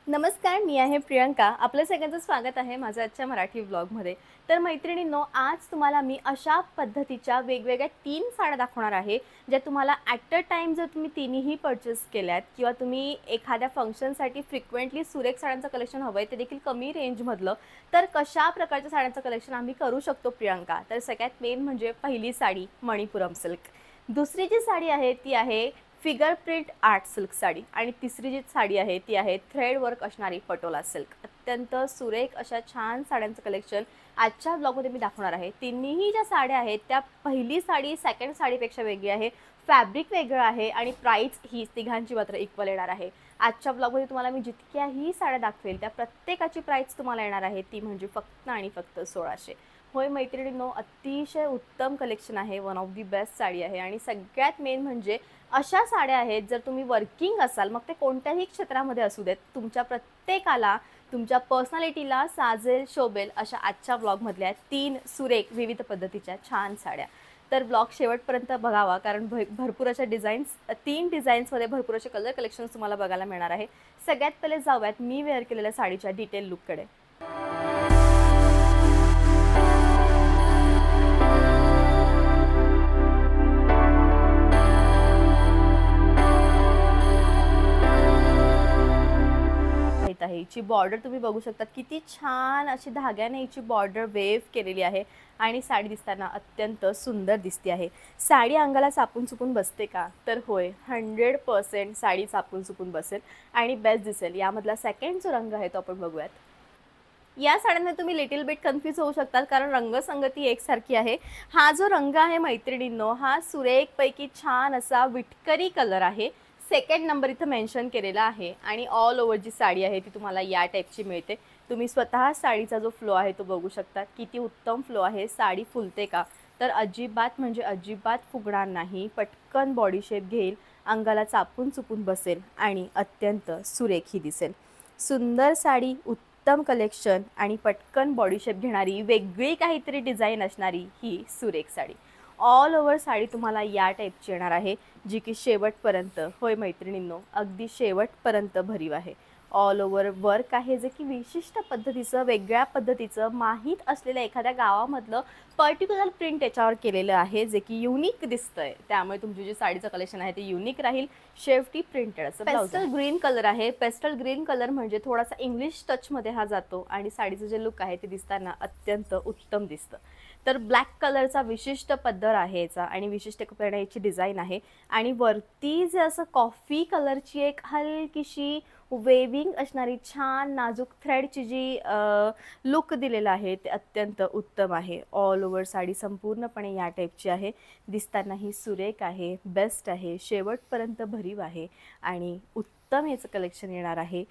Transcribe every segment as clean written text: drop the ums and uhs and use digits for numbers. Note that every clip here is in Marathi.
नमस्कार, मी आहे प्रियंका. आपलं सगळ्यांचं स्वागत आहे माझ्या आजच्या मराठी व्लॉगमध्ये. तर मैत्रिणींनो, आज तुम्हाला मी अशा पद्धतीच्या वेगवेगळ्या 3 साड्या दाखवणार आहे, ज्या तुम्हाला ॲट अ टाईम जर तुम्ही तिन्हीही परचेस केल्यात किंवा तुम्ही एखाद्या फंक्शनसाठी फ्रिक्वेंटली सुरेख साड्यांचं कलेक्शन हवं आहे, ते देखील कमी रेंजमधलं, तर कशा प्रकारच्या साड्यांचं कलेक्शन आम्ही करू शकतो प्रियंका. तर सगळ्यात मेन म्हणजे पहिली साडी मणिपुरम सिल्क. दुसरी जी साडी आहे ती आहे figure print art silk sari आणि तिसरी जी साडी आहे ती आहे थ्रेड वर्क असणारी पटोला सिल्क. अत्यंत सुरेख अशा छान साड्यांचं कलेक्शन आजच्या ब्लॉगमध्ये मी दाखवणार आहे. तिन्हीही ज्या साड्या आहेत त्या पहिली साडी सेकंड साडीपेक्षा वेगळी आहे, फॅब्रिक वेगळं आहे आणि प्राईस ही तिघांची मात्र इक्वल येणार आहे. आजच्या ब्लॉगमध्ये तुम्हाला मी जितक्याही साड्या दाखवेल त्या प्रत्येकाची प्राईस तुम्हाला येणार आहे ती म्हणजे फक्त आणि फक्त 1600. होय मैत्रिणींनो, अतिशय उत्तम कलेक्शन आहे, one of the best sari आहे आणि सगळ्यात मेन म्हणजे अशा साड्या आहेत जर तुम्ही वर्किंग असाल, मग ते कोणत्याही क्षेत्रामध्ये असू देत, तुमच्या प्रत्येकाला तुमच्या पर्सनॅलिटीला साजेल शोभेल अशा आजच्या ब्लॉगमधल्या 3 सुरेख विविध पद्धतीच्या छान साड्या. तर ब्लॉग शेवटपर्यंत बघावा, कारण भरपूर अशा डिझाईन्स 3 डिझाईन्समध्ये भरपूर असे कलर कलेक्शन्स तुम्हाला बघायला मिळणार आहे. सगळ्यात पहिले जाऊयात मी वेअर केलेल्या साडीच्या डिटेल लुककडे. आहे हिची बॉर्डर तुम्ही बघू शकता, किती छान अशी धाग्याने हिची बॉर्डर वेव्ह केलेली आहे आणि साडी दिसताना अत्यंत सुंदर दिसते आहे. साडी अंगाला चापून चुपून बसते का? तर होय, 100% साडी चापून चुपून बसेल आणि बेस्ट दिसेल. यामधला सेकंड जो रंग आहे तो आपण बघूयात. या साड्यांमध्ये तुम्ही लिटिल बिट कन्फ्यूज होऊ शकतात, कारण रंगसंगती एकसारखी आहे. हा जो रंग आहे मैत्रिणींनो, हा सुरेखपैकी छान असा विटकरी कलर आहे. सेकंड नंबर इथं मेन्शन केलेला आहे आणि ऑल ओव्हर जी साडी आहे ती तुम्हाला या टाईपची मिळते. तुम्ही स्वतः साडीचा जो फ्लो आहे तो बघू शकता, किती उत्तम फ्लो आहे. साडी फुलते का? तर अजिबात म्हणजे अजिबात फुगणार नाही. पटकन बॉडी शेप घेईल, अंगाला चापून चुपून बसेल आणि अत्यंत सुरेखी दिसेल. सुंदर साडी, उत्तम कलेक्शन आणि पटकन बॉडी शेप घेणारी वेगळी काहीतरी डिझाईन असणारी ही सुरेख साडी. ऑल ओव्हर साडी तुम्हाला या टाईपची येणार आहे, जी की शेवटपर्यंत, होय मैत्रिणींनो, अगदी शेवटपर्यंत भरीव आहे. ऑल ओव्हर वर्क आहे, जे की विशिष्ट पद्धतीचं, वेगळ्या पद्धतीचं, माहीत असलेल्या एखाद्या गावामधलं पर्टिक्युलर प्रिंट याच्यावर केलेलं आहे, जे की युनिक दिसतंय. त्यामुळे तुमची जी साडीचं कलेक्शन आहे ते युनिक राहील. शेवटी प्रिंटेड असं पेस्टल ग्रीन कलर आहे. पेस्टल ग्रीन कलर म्हणजे थोडासा इंग्लिश टचमध्ये हा जातो आणि साडीचं जे लुक आहे ते दिसताना अत्यंत उत्तम दिसतं. तर ब्लॅक कलरचा विशिष्ट पदर आहे याचा आणि विशिष्ट याची डिझाईन आहे आणि वरती जे असं कॉफी कलरची एक हलकीशी वेविंग असणारी छान नाजूक थ्रेडची जी लुक दिलेला आहे ते अत्यंत उत्तम आहे. ऑल ओव्हर साडी संपूर्णपणे या टाईपची आहे. दिसताना ही सुरेख आहे, बेस्ट आहे, शेवटपर्यंत भरीव आहे आणि उत्तम याचं कलेक्शन येणार आहे.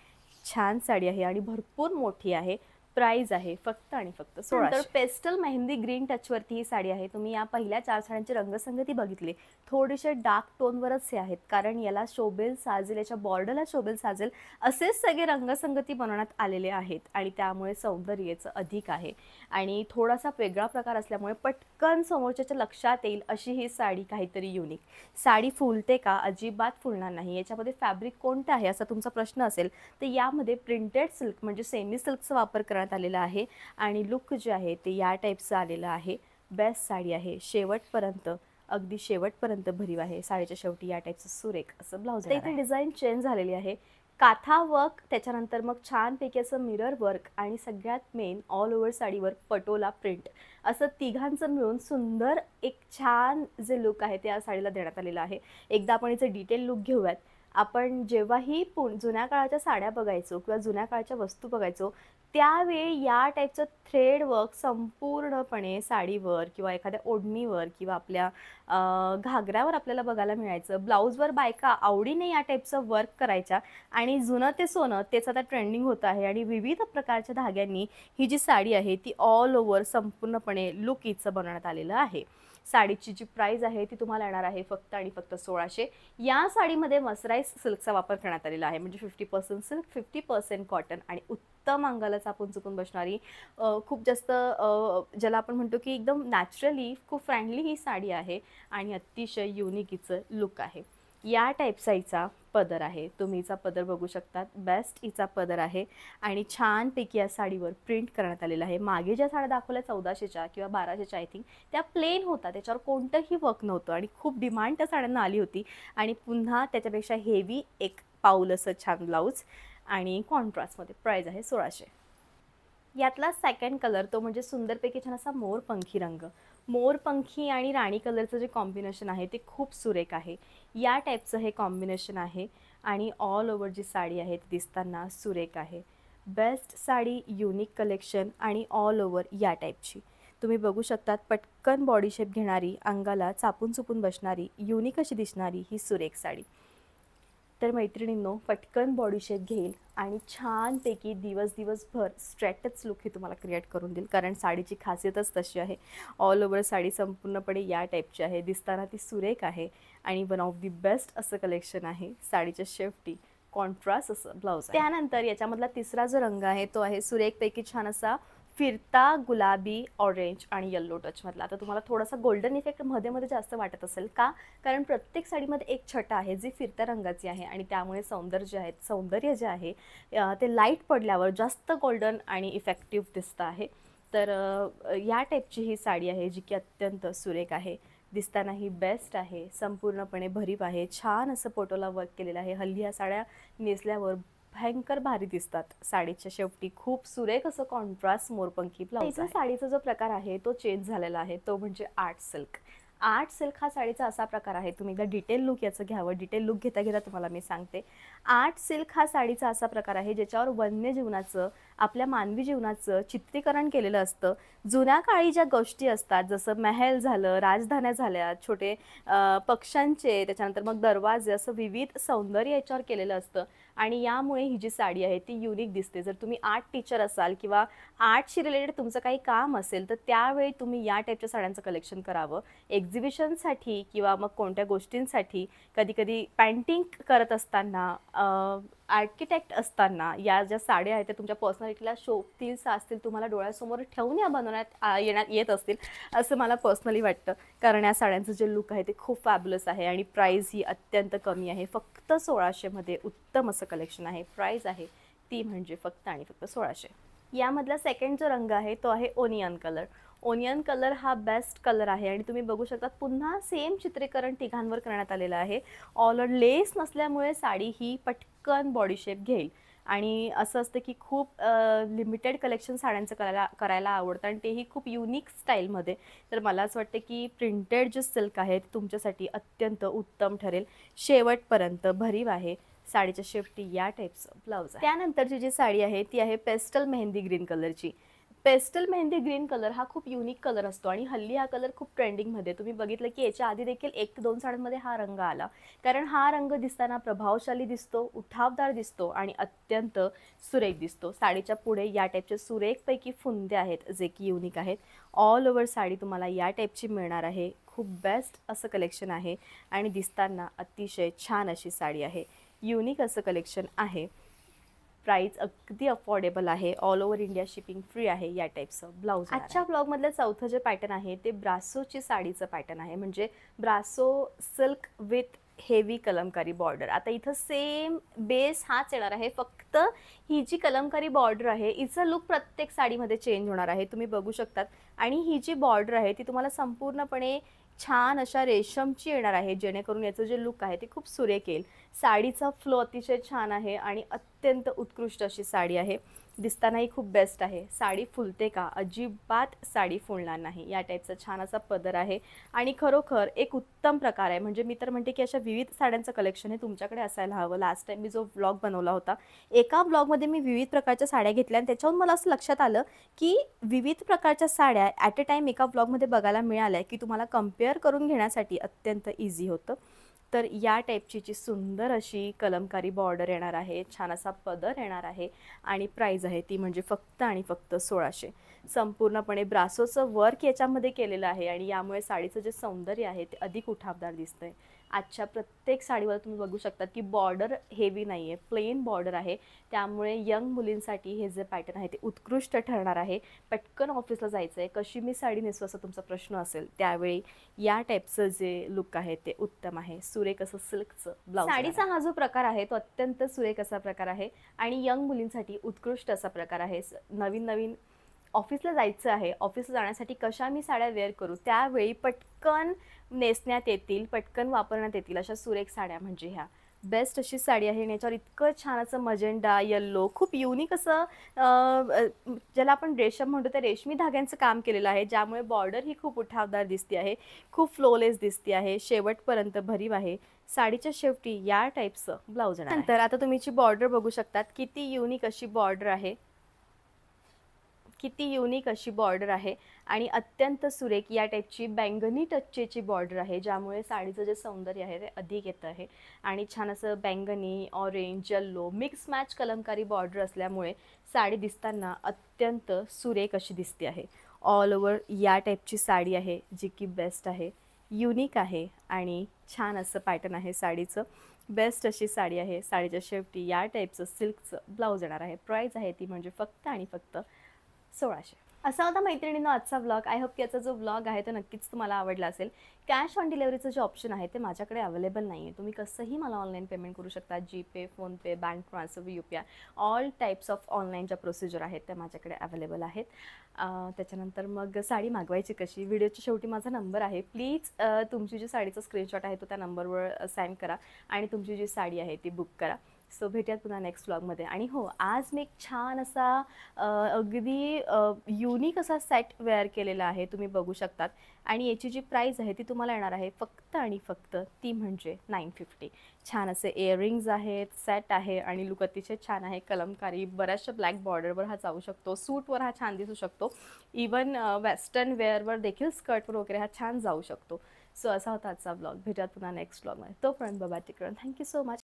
छान साडी आहे आणि भरपूर मोठी आहे. प्राइस आहे फक्त आणि फक्त 1600. तर पेस्टल मेहंदी ग्रीन टचवरती ही साडी आहे. तुम्ही या पहिल्या 4 साड्यांची रंगसंगती बघितली, थोडेसे डार्क टोनवरच हे आहेत, कारण याला शोभेल साजेल, याच्या बॉर्डरला शोभेल साजेल असेच सगळे रंगसंगती बनवण्यात आलेले आहेत आणि त्यामुळे सौंदर्याचं अधिक आहे आणि थोडासा वेगळा प्रकार असल्यामुळे पटकन समोरच्याच्या लक्षात येईल अशी ही साडी काहीतरी युनिक. साडी फुलते का? अजिबात फुलणार नाही. याच्यामध्ये फॅब्रिक कोणतं आहे असा तुमचा प्रश्न असेल तर यामध्ये प्रिंटेड सिल्क म्हणजे सेमी सिल्कचा वापर करण्यात आलेला आहे आणि लुक जे आहे ते या टाईपचं आलेलं आहे. बेस्ट साडी आहे, शेवटपर्यंत, अगदी शेवटपर्यंत भरीव आहे. साडीच्या शेवटी या टाईपचं सुरेख असं ब्लाउज आहे. इथे डिझाईन चेंज झालेली आहे. काथा वर्क, त्याच्यानंतर मग छानपैकी असं मिरर वर्क आणि सगळ्यात मेन ऑल ओव्हर साडीवर पटोला प्रिंट, असं तिघांचं मिळून सुंदर एक छान जे लुक आहे ते या साडीला देण्यात आलेलं आहे. एकदा आपण याचं डिटेल लुक घेऊयात. आपण जेव्हाही जुन्या काळाच्या साड्या बघायचो किंवा जुन्या काळाच्या वस्तू बघायचो त्यावेळी या टाईपचं थ्रेड वर्क संपूर्णपणे साडीवर किंवा एखाद्या ओढणीवर किंवा आपल्या घागऱ्यावर आपल्याला बघायला मिळायचं. ब्लाऊजवर बायका आवडीने या टाईपचं वर्क करायच्या आणि जुनं ते सोनं तेच आता ट्रेंडिंग होतं आहे आणि विविध प्रकारच्या धाग्यांनी ही जी साडी आहे ती ऑल ओव्हर संपूर्णपणे लुक हिचं बनवण्यात आलेलं आहे. साडीची जी प्राइस आहे ती तुम्हाला येणार आहे फक्त आणि फक्त 1600. या साडीमध्ये मसराईज सिल्कचा वापर करण्यात आलेला आहे, म्हणजे 50% सिल्क 50% कॉटन आणि उत्तम अंगाला चापून चुपून बसणारी खूप जास्त ज्याला आपण म्हणतो की एकदम नॅचरली खूप फ्रेंडली ही साडी आहे आणि अतिशय युनिक हिचं लुक आहे. या टाईप साईजचा पदर आहे, तुम्ही हिचा पदर बघू शकतात, बेस्ट हिचा पदर आहे आणि छानपैकी या साडीवर प्रिंट करण्यात आलेलं आहे. मागे ज्या साड्या दाखवल्या 1400च्या किंवा 1200च्या आय थिंक, त्या प्लेन होता, त्याच्यावर कोणतंही वर्क नव्हतं आणि खूप डिमांड त्या साड्यांना आली होती. आणि पुन्हा त्याच्यापेक्षा हेवी एक पाऊल असं छान ब्लाऊज आणि कॉन्ट्रास्टमध्ये. प्राईज आहे 1600. यातला सेकंड कलर तो म्हणजे सुंदरपैकी छान असा मोरपंखी रंग. मोरपंखी आणि राणी कलरचं जे कॉम्बिनेशन आहे ते खूप सुरेख आहे. या टाईपचं हे कॉम्बिनेशन आहे आणि ऑल ओव्हर जी साडी आहे ती दिसताना सुरेख आहे. बेस्ट साडी, युनिक कलेक्शन आणि ऑल ओव्हर या टाईपची. तुम्ही बघू शकतात, पटकन बॉडी शेप घेणारी, अंगाला चापून चुपून बसणारी, युनिक अशी दिसणारी ही सुरेख साडी. तर मैत्रिणींनो, पटकन बॉडी शेप घेईल आणि छानपैकी दिवसभर स्ट्रेटच लुक हे तुम्हाला क्रिएट करून देईल, कारण साडीची खासियतच तशी आहे. ऑल ओव्हर साडी संपूर्णपणे या टाईपची आहे, दिसताना ती सुरेख आहे आणि वन ऑफ दी बेस्ट असं कलेक्शन आहे. साडीच्या शेवटी कॉन्ट्रास्ट असं ब्लाऊज. त्यानंतर याच्यामधला तिसरा जो रंग आहे तो आहे सुरेखपैकी छान असा फिरता गुलाबी, ऑरेंज आणि येल्लो टचमधला. आता तुम्हाला थोडासा गोल्डन इफेक्ट मध्ये जास्त वाटत असेल का, कारण प्रत्येक साडीमध्ये एक छटा आहे जी फिरत्या रंगाची आहे आणि त्यामुळे सौंदर्य जे आहे ते लाईट पडल्यावर जास्त गोल्डन आणि इफेक्टिव्ह दिसतं आहे. तर या टाईपची ही साडी आहे जी की अत्यंत सुरेख आहे. दिसताना ही बेस्ट आहे, संपूर्णपणे भरीव आहे, छान असं पोटोला वर्क केलेलं आहे. हल्ली ह्या साड्या नेसल्यावर भयंकर भारी दिसतात. साडीच्या शेवटी खूप सुरेख असं कॉन्ट्रास्ट मोरपंखी ब्लाऊज. साडीचा जो प्रकार आहे तो चेंज झालेला आहे, तो म्हणजे आर्ट सिल्क. आर्ट सिल्क हा साडीचा असा प्रकार आहे, तुम्ही एकदा डिटेल लुक याचं घ्यावं. डिटेल लुक घेता तुम्हाला मी सांगते. आर्ट सिल्क हा साडीचा असा प्रकार आहे ज्याच्यावर वन्य जीवनाचं, आपल्या मानवी जीवनाचं चित्रीकरण केलेलं असतं. जुन्या काळी ज्या गोष्टी असतात, जसं महल झालं, राजधान्या झाल्या, छोटे पक्ष्यांचे, त्याच्यानंतर मग दरवाजे, असं विविध सौंदर्य याच्यावर केलेलं असतं आणि यामुळे ही जी साडी आहे ती युनिक दिसते. जर तुम्ही आर्ट टीचर असाल किंवा आर्टशी रिलेटेड तुमचं काही काम असेल तर त्यावेळी तुम्ही या टाईपच्या साड्यांचं कलेक्शन करावं. एक्झिबिशनसाठी किंवा मग कोणत्या गोष्टींसाठी, कधीकधी पेंटिंग करत असताना, आर्किटेक्ट असताना या ज्या साड्या आहेत त्या तुमच्या पर्सनॅलिटीला शोभतील, साजतील, तुम्हाला डोळ्यासमोर ठेवून या बनवण्यात येत असतील असं मला पर्सनली वाटतं. कारण या साड्यांचं जे लुक आहे ते खूप फॅब्युलस आहे आणि प्राईस ही अत्यंत कमी आहे. फक्त 1600मध्ये उत्तम असं कलेक्शन आहे. प्राईस आहे ती म्हणजे फक्त आणि फक्त 1600. यामधला सेकंड जो रंग आहे तो आहे ओनियन कलर. ओनियन कलर हा बेस्ट कलर आहे आणि तुम्ही बघू शकता पुन्हा सेम चित्रीकरण तिघांवर करण्यात आलेलं आहे. ऑल लेस नसल्यामुळे साडी ही पटकन बॉडी शेप घेईल आणि असं असतं की खूप लिमिटेड कलेक्शन साड्यांचं करायला आवडतं आणि तेही खूप युनिक स्टाईलमध्ये. तर मला असं वाटतं की प्रिंटेड जे सिल्क आहे ते तुमच्यासाठी अत्यंत उत्तम ठरेल. शेवटपर्यंत भरीव आहे. साडीच्या शेवटी या टाईपचं ब्लाऊज आहे. त्यानंतरची जी साडी आहे ती आहे पेस्टल मेहंदी ग्रीन कलरची. पेस्टल मेहंदी ग्रीन कलर हा खूप युनिक कलर असतो आणि हल्ली हा कलर खूप ट्रेंडिंगमध्ये. तुम्ही बघितलं की याच्या आधी देखील 1 ते 2 साड्यांमध्ये हा रंग आला, कारण हा रंग दिसताना प्रभावशाली दिसतो, उठावदार दिसतो आणि अत्यंत सुरेख दिसतो. साडीच्या पुढे या टाईपचे सुरेखपैकी फुंदे आहेत जे की युनिक आहेत. ऑल ओव्हर साडी तुम्हाला या टाईपची मिळणार आहे. खूप बेस्ट असं कलेक्शन आहे आणि दिसताना अतिशय छान अशी साडी आहे. युनिक असं कलेक्शन आहे. प्राईस अगदी अफोर्डेबल आहे. All over India shipping free आहे. या टाईपचं ब्लाऊज. आजच्या ब्लॉगमधलं चौथं जे पॅटर्न आहे ते ब्रासोची साडीचं पॅटर्न आहे, म्हणजे brasso silk with heavy kalamkari border. आता इथं सेम बेस हाच येणार आहे, फक्त ही जी कलमकारी बॉर्डर आहे हिचं लुक प्रत्येक साडीमध्ये चेंज होणार आहे. तुम्ही बघू शकतात आणि ही जी बॉर्डर आहे ती तुम्हाला संपूर्णपणे छान अशा रेशमची येणार आहे, जेणेकरून याचं जे लुक आहे ते खूप सुरेख येईल. साडीचा फ्लो अतिशय छान आहे आणि अत्यंत उत्कृष्ट अशी साडी आहे. दिसतानाही खूप बेस्ट आहे. साडी फुलते का? अजिबात साडी फुलणार नाही. या टाईपचा छान असा पदर आहे आणि खरोखर एक उत्तम प्रकार आहे. म्हणजे मी तर म्हणते की अशा विविध साड्यांचं कलेक्शन हे तुमच्याकडे असायला हवं. लास्ट टाईम मी जो व्लॉग बनवला होता, एका व्लॉगमध्ये मी विविध प्रकारच्या साड्या घेतल्या आणि त्याच्यावरून मला असं लक्षात आलं की विविध प्रकारच्या साड्या ॲट अ टाईम एका व्लॉगमध्ये बघायला मिळाल्या की तुम्हाला कम्पेअर करून घेण्यासाठी अत्यंत इझी होतं. तर या टाईपची जी सुंदर अशी कलमकारी बॉर्डर येणार आहे, छान असा पदर येणार आहे आणि प्राईज आहे ती म्हणजे फक्त आणि फक्त 1600. संपूर्णपणे ब्रासोचं वर्क याच्यामध्ये केलेलं आहे आणि यामुळे साडीचं जे सौंदर्य आहे ते अधिक उठावदार दिसतंय. आजच्या प्रत्येक साडीवर तुम्ही बघू शकतात की बॉर्डर हेवी नाही आहे, प्लेन बॉर्डर आहे. त्यामुळे यंग मुलींसाठी हे जे पॅटर्न आहे ते उत्कृष्ट ठरणार आहे. पटकन ऑफिसला जायचं आहे, कशी मी साडी नेसू असा तुमचा प्रश्न असेल, त्यावेळी या टाईपचं जे लुक आहे ते उत्तम आहे. सुरेख असं सिल्कचं ब्लाऊज. साडीचा हा जो प्रकार आहे तो अत्यंत सुरेख असा प्रकार आहे आणि यंग मुलींसाठी उत्कृष्ट असा प्रकार आहे. नवीन नवीन ऑफिसला जायचं आहे, ऑफिसला जाण्यासाठी कशा मी साड्या वेअर करू, त्यावेळी पटकन नेसण्यात येतील, पटकन वापरण्यात येतील अशा सुरेख साड्या म्हणजे ह्या बेस्ट अशी साडी आहे. आणि याच्यावर इतकं छान असं मजेंडा येल्लो खूप युनिक असं ज्याला आपण रेशम म्हणतो त्या रेशमी धाग्यांचं काम केलेलं आहे, ज्यामुळे बॉर्डर ही खूप उठावदार दिसते आहे, खूप फ्लोलेस दिसते आहे, शेवटपर्यंत भरीव आहे. साडीच्या शेवटी या टाईपचं ब्लाऊज. नंतर आता तुम्हीची बॉर्डर बघू शकतात, किती युनिक अशी बॉर्डर आहे, किती युनिक अशी बॉर्डर आहे आणि अत्यंत सुरेख या टाईपची बैंगनी टचची बॉर्डर आहे, ज्यामुळे साडीचं जे सौंदर्य आहे ते अधिक येतं आहे. आणि छान असं बैंगनी, orange, yellow mix match Kalamkari border असल्यामुळे साडी दिसताना अत्यंत सुरेख अशी दिसते आहे. ऑल ओव्हर या टाईपची साडी आहे, जी की बेस्ट आहे, युनिक आहे आणि छान असं पॅटर्न आहे साडीचं. बेस्ट अशी साडी आहे. साडीच्या शेवटी या टाईपचं सिल्कचं ब्लाऊज येणार आहे. प्राईस आहे ती म्हणजे फक्त आणि फक्त 1600. असा होता मैत्रिणींनो आजचा व्लॉग. आय होप की याचा जो व्लॉग आहे तो नक्कीच तुम्हाला आवडला असेल. कॅश ऑन डिलिव्हरीचं जे ऑप्शन आहे ते माझ्याकडे अवेलेबल नाही आहे. तुम्ही कसंही मला ऑनलाईन पेमेंट करू शकता. GPay, PhonePe, bank transfer, UPI all types of online ज्या प्रोसिजर आहेत त्या माझ्याकडे अवेलेबल आहेत. त्याच्यानंतर मग साडी मागवायची कशी, व्हिडिओच्या शेवटी माझा नंबर आहे. प्लीज तुमची जी साडीचा स्क्रीनशॉट आहे तो त्या नंबरवर सेंड करा आणि तुमची जी साडी आहे ती बुक करा. सो भेटूयात पुन्हा नेक्स्ट व्लॉगमध्ये. आणि हो, आज मी एक छान असा अगदी युनिक असा सेट वेअर केलेला आहे, तुम्ही बघू शकतात. आणि याची जी प्राईस आहे ती तुम्हाला येणार आहे फक्त आणि फक्त ती म्हणजे 950. छान असे इयरिंग्ज आहेत, सेट आहे आणि लुक अतिशय छान आहे. कलमकारी बऱ्याचशा ब्लॅक बॉर्डरवर हा जाऊ शकतो, सूटवर हा छान दिसू शकतो, इवन वेस्टर्न वेअरवर देखील स्कर्टवर वगैरे हा छान जाऊ शकतो. सो असा होता आजचा ब्लॉग. भेटूयात पुन्हा नेक्स्ट ब्लॉगमध्ये. तोपर्यंत बाबा, तिकडून थँक्यू सो मच.